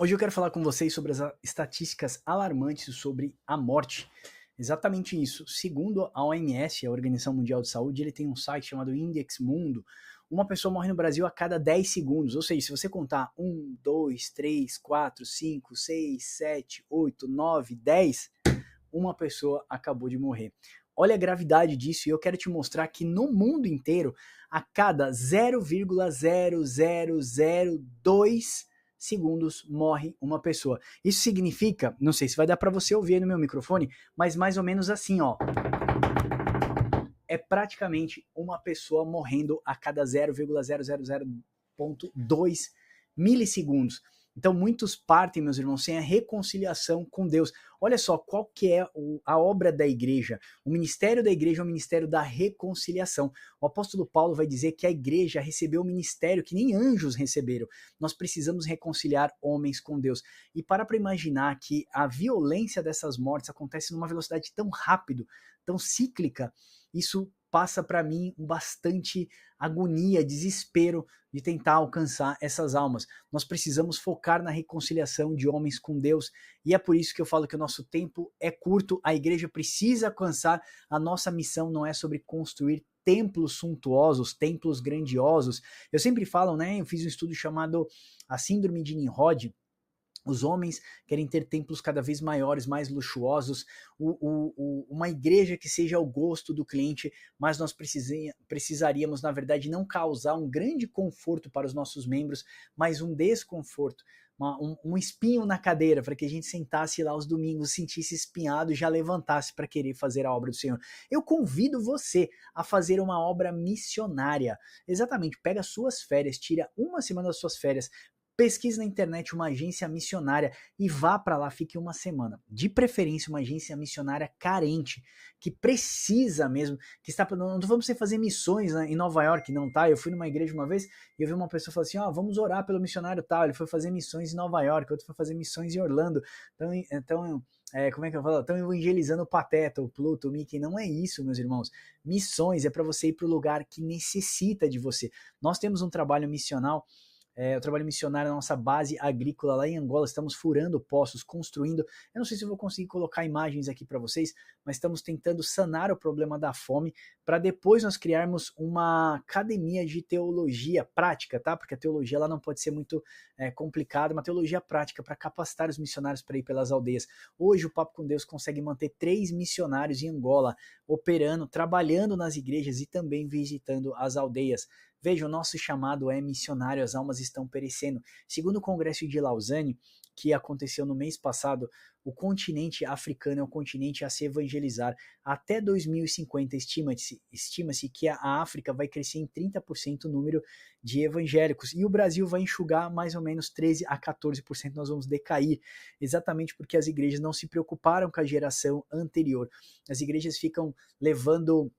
Hoje eu quero falar com vocês sobre as estatísticas alarmantes sobre a morte. Exatamente isso. Segundo a OMS, a Organização Mundial de Saúde, ele tem um site chamado Index Mundo. Uma pessoa morre no Brasil a cada 10 segundos. Ou seja, se você contar 1, 2, 3, 4, 5, 6, 7, 8, 9, 10, uma pessoa acabou de morrer. Olha a gravidade disso e eu quero te mostrar que no mundo inteiro, a cada 0,0002 segundos morre uma pessoa. Isso significa, não sei se vai dar para você ouvir aí no meu microfone, mas mais ou menos assim, ó. É praticamente uma pessoa morrendo a cada 0,000,2 milissegundos. Então muitos partem, meus irmãos, sem a reconciliação com Deus. Olha só qual que é a obra da igreja. O ministério da igreja é o ministério da reconciliação. O apóstolo Paulo vai dizer que a igreja recebeu um ministério que nem anjos receberam. Nós precisamos reconciliar homens com Deus. E para imaginar que a violência dessas mortes acontece numa velocidade tão rápido, tão cíclica, isso passa para mim bastante agonia, desespero de tentar alcançar essas almas. Nós precisamos focar na reconciliação de homens com Deus, e é por isso que eu falo que o nosso tempo é curto, a igreja precisa alcançar, a nossa missão não é sobre construir templos suntuosos, templos grandiosos. Eu sempre falo, né, eu fiz um estudo chamado A Síndrome de Nimrod. Os homens querem ter templos cada vez maiores, mais luxuosos, uma igreja que seja ao gosto do cliente, mas nós precisaríamos, na verdade, não causar um grande conforto para os nossos membros, mas um desconforto, um espinho na cadeira, para que a gente sentasse lá aos domingos, sentisse espinhado e já levantasse para querer fazer a obra do Senhor. Eu convido você a fazer uma obra missionária. Exatamente, pega suas férias, tira uma semana das suas férias, pesquise na internet uma agência missionária e vá para lá, fique uma semana. De preferência, uma agência missionária carente, que precisa mesmo, que está. Não vamos você fazer missões, né, em Nova York, não, tá? Eu fui numa igreja uma vez e eu vi uma pessoa falar assim: ó, vamos orar pelo missionário tal. Ele foi fazer missões em Nova York, outro foi fazer missões em Orlando. Então como é que eu falo? Estão evangelizando o Pateta, o Pluto, o Mickey. Não é isso, meus irmãos. Missões é para você ir para o lugar que necessita de você. Nós temos um trabalho missional. O trabalho missionário na nossa base agrícola lá em Angola, estamos furando poços, construindo. Eu não sei se eu vou conseguir colocar imagens aqui para vocês, mas estamos tentando sanar o problema da fome para depois nós criarmos uma academia de teologia prática, tá? Porque a teologia lá não pode ser muito complicada, uma teologia prática para capacitar os missionários para ir pelas aldeias. Hoje o Papo com Deus consegue manter 3 missionários em Angola, operando, trabalhando nas igrejas e também visitando as aldeias. Veja, o nosso chamado é missionário, as almas estão perecendo. Segundo o Congresso de Lausanne, que aconteceu no mês passado, o continente africano é o continente a se evangelizar. Até 2050, estima-se que a África vai crescer em 30% o número de evangélicos, e o Brasil vai enxugar mais ou menos 13 a 14%, nós vamos decair, exatamente porque as igrejas não se preocuparam com a geração anterior. As igrejas ficam levando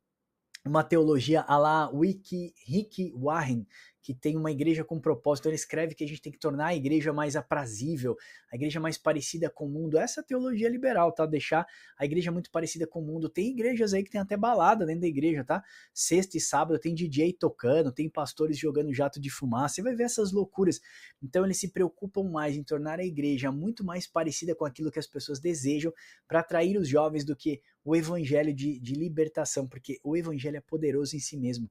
uma teologia à la Rick Warren, que tem uma igreja com propósito. Ele escreve que a gente tem que tornar a igreja mais aprazível, a igreja mais parecida com o mundo. Essa é a teologia liberal, tá? Deixar a igreja muito parecida com o mundo. Tem igrejas aí que tem até balada dentro da igreja, tá? Sexta e sábado tem DJ tocando, tem pastores jogando jato de fumaça. Você vai ver essas loucuras. Então eles se preocupam mais em tornar a igreja muito mais parecida com aquilo que as pessoas desejam para atrair os jovens do que o evangelho de libertação, porque o evangelho é poderoso em si mesmo.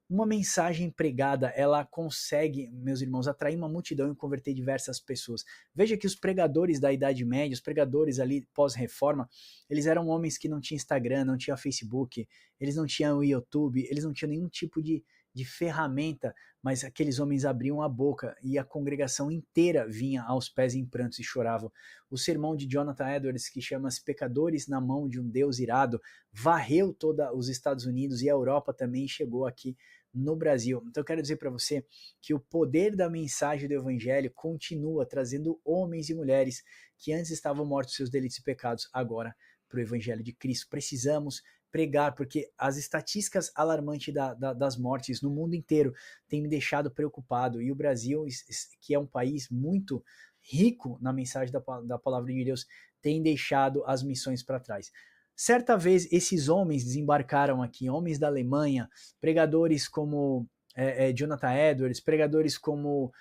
Uma mensagem pregada, ela consegue, meus irmãos, atrair uma multidão e converter diversas pessoas. Veja que os pregadores da Idade Média, os pregadores ali pós-reforma, eles eram homens que não tinham Instagram, não tinham Facebook, eles não tinham YouTube, eles não tinham nenhum tipo de ferramenta, mas aqueles homens abriam a boca e a congregação inteira vinha aos pés em prantos e choravam. O sermão de Jonathan Edwards, que chama-se Pecadores na Mão de um Deus Irado, varreu todos os Estados Unidos e a Europa também chegou aqui no Brasil. Então eu quero dizer para você que o poder da mensagem do evangelho continua trazendo homens e mulheres que antes estavam mortos dos seus delitos e pecados, agora para o evangelho de Cristo. Precisamos pregar, porque as estatísticas alarmantes das mortes no mundo inteiro têm me deixado preocupado, e o Brasil, que é um país muito rico na mensagem da palavra de Deus, tem deixado as missões para trás. Certa vez, esses homens desembarcaram aqui, homens da Alemanha, pregadores como Jonathan Edwards, pregadores como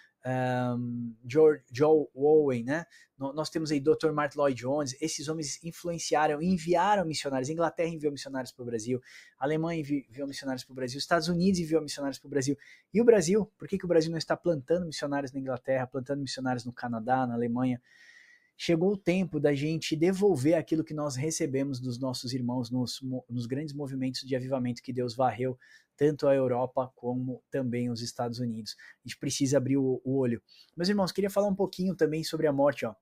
Joe Owen, né? Nós temos aí Dr. Martin Lloyd Jones. Esses homens influenciaram, enviaram missionários. A Inglaterra enviou missionários para o Brasil, a Alemanha enviou missionários para o Brasil, os Estados Unidos enviou missionários para o Brasil. E o Brasil? Por que o Brasil não está plantando missionários na Inglaterra, plantando missionários no Canadá, na Alemanha? Chegou o tempo da gente devolver aquilo que nós recebemos dos nossos irmãos nos grandes movimentos de avivamento que Deus varreu, tanto a Europa como também os Estados Unidos. A gente precisa abrir o olho. Meus irmãos, queria falar um pouquinho também sobre a morte, ó.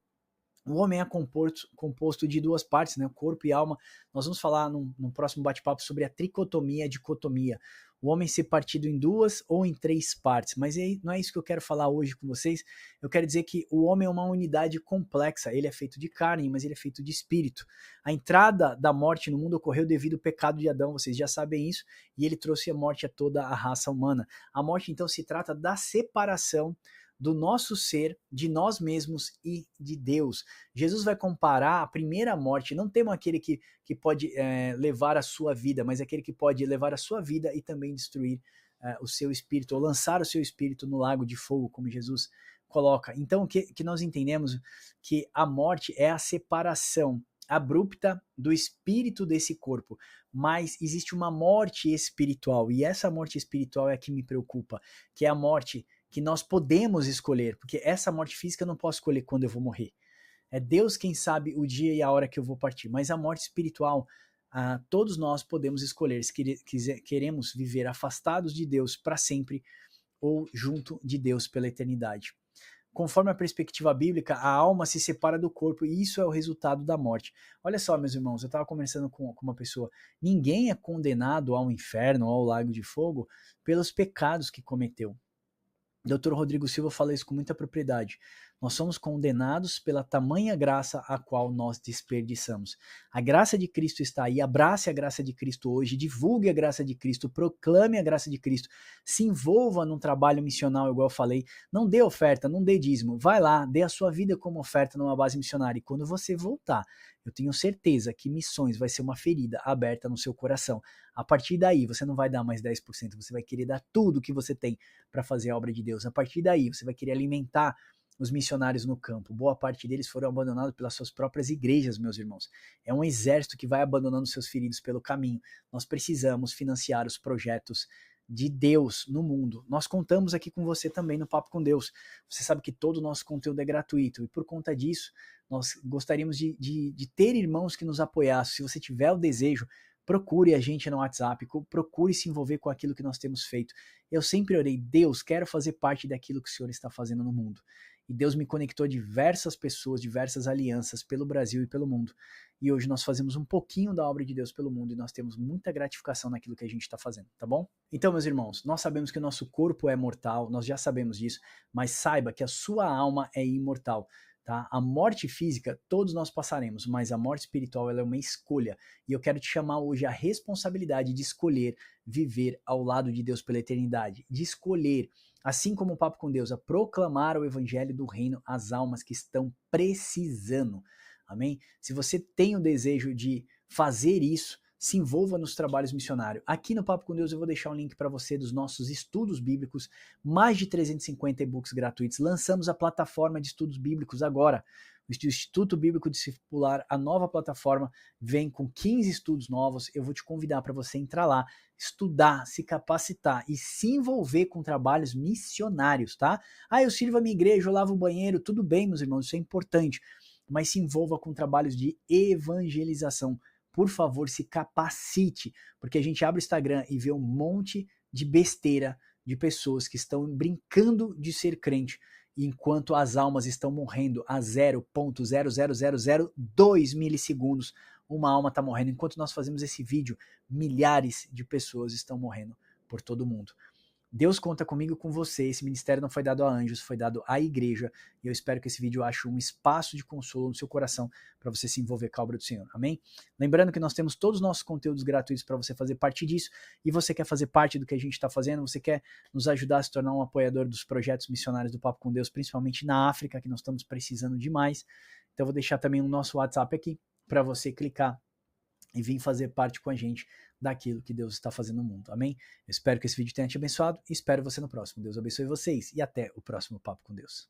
O homem é composto de duas partes, né? Corpo e alma. Nós vamos falar num próximo bate-papo sobre a tricotomia, a dicotomia. O homem ser partido em duas ou em três partes. Mas não é isso que eu quero falar hoje com vocês. Eu quero dizer que o homem é uma unidade complexa. Ele é feito de carne, mas ele é feito de espírito. A entrada da morte no mundo ocorreu devido ao pecado de Adão. Vocês já sabem isso. E ele trouxe a morte a toda a raça humana. A morte, então, se trata da separação do nosso ser, de nós mesmos e de Deus. Jesus vai comparar a primeira morte, não temos aquele que pode levar a sua vida, mas aquele que pode levar a sua vida e também destruir o seu espírito, ou lançar o seu espírito no lago de fogo, como Jesus coloca. Então, que nós entendemos que a morte é a separação abrupta do espírito desse corpo, mas existe uma morte espiritual, e essa morte espiritual é a que me preocupa, que é a morte que nós podemos escolher, porque essa morte física eu não posso escolher quando eu vou morrer. É Deus quem sabe o dia e a hora que eu vou partir, mas a morte espiritual, todos nós podemos escolher se queremos viver afastados de Deus para sempre ou junto de Deus pela eternidade. Conforme a perspectiva bíblica, a alma se separa do corpo e isso é o resultado da morte. Olha só, meus irmãos, eu estava conversando com uma pessoa. Ninguém é condenado ao inferno ou ao lago de fogo pelos pecados que cometeu. Dr. Rodrigo Silva fala isso com muita propriedade. Nós somos condenados pela tamanha graça a qual nós desperdiçamos. A graça de Cristo está aí, abrace a graça de Cristo hoje, divulgue a graça de Cristo, proclame a graça de Cristo, se envolva num trabalho missional, igual eu falei, não dê oferta, não dê dízimo, vai lá, dê a sua vida como oferta numa base missionária, e quando você voltar, eu tenho certeza que missões vai ser uma ferida aberta no seu coração. A partir daí, você não vai dar mais 10%, você vai querer dar tudo que você tem para fazer a obra de Deus. A partir daí, você vai querer alimentar os missionários no campo. Boa parte deles foram abandonados pelas suas próprias igrejas, meus irmãos. É um exército que vai abandonando seus feridos pelo caminho. Nós precisamos financiar os projetos de Deus no mundo. Nós contamos aqui com você também no Papo com Deus. Você sabe que todo o nosso conteúdo é gratuito e por conta disso, nós gostaríamos de ter irmãos que nos apoiassem. Se você tiver o desejo, procure a gente no WhatsApp, procure se envolver com aquilo que nós temos feito. Eu sempre orei, Deus, quero fazer parte daquilo que o Senhor está fazendo no mundo. E Deus me conectou a diversas pessoas, diversas alianças pelo Brasil e pelo mundo. E hoje nós fazemos um pouquinho da obra de Deus pelo mundo e nós temos muita gratificação naquilo que a gente está fazendo, tá bom? Então, meus irmãos, nós sabemos que o nosso corpo é mortal, nós já sabemos disso, mas saiba que a sua alma é imortal. Tá? A morte física, todos nós passaremos, mas a morte espiritual ela é uma escolha. E eu quero te chamar hoje a responsabilidade de escolher viver ao lado de Deus pela eternidade, de escolher, assim como o Papo com Deus, a proclamar o evangelho do reino às almas que estão precisando. Amém? Se você tem o desejo de fazer isso, se envolva nos trabalhos missionários. Aqui no Papo com Deus eu vou deixar um link para você dos nossos estudos bíblicos, mais de 350 e-books gratuitos. Lançamos a plataforma de estudos bíblicos agora. O Instituto Bíblico Discipular, a nova plataforma, vem com 15 estudos novos. Eu vou te convidar para você entrar lá, estudar, se capacitar e se envolver com trabalhos missionários, tá? Eu sirvo a minha igreja, eu lavo o banheiro, tudo bem, meus irmãos, isso é importante. Mas se envolva com trabalhos de evangelização. Por favor, se capacite, porque a gente abre o Instagram e vê um monte de besteira de pessoas que estão brincando de ser crente, enquanto as almas estão morrendo a 0,00002 milissegundos. Uma alma está morrendo. Enquanto nós fazemos esse vídeo, milhares de pessoas estão morrendo por todo o mundo. Deus conta comigo, com você. Esse ministério não foi dado a anjos, foi dado à igreja. E eu espero que esse vídeo ache um espaço de consolo no seu coração para você se envolver com a obra do Senhor. Amém? Lembrando que nós temos todos os nossos conteúdos gratuitos para você fazer parte disso. E você quer fazer parte do que a gente está fazendo, você quer nos ajudar a se tornar um apoiador dos projetos missionários do Papo com Deus, principalmente na África, que nós estamos precisando demais. Então eu vou deixar também o nosso WhatsApp aqui para você clicar e vir fazer parte com a gente daquilo que Deus está fazendo no mundo. Amém? Eu espero que esse vídeo tenha te abençoado e espero você no próximo. Deus abençoe vocês e até o próximo Papo com Deus.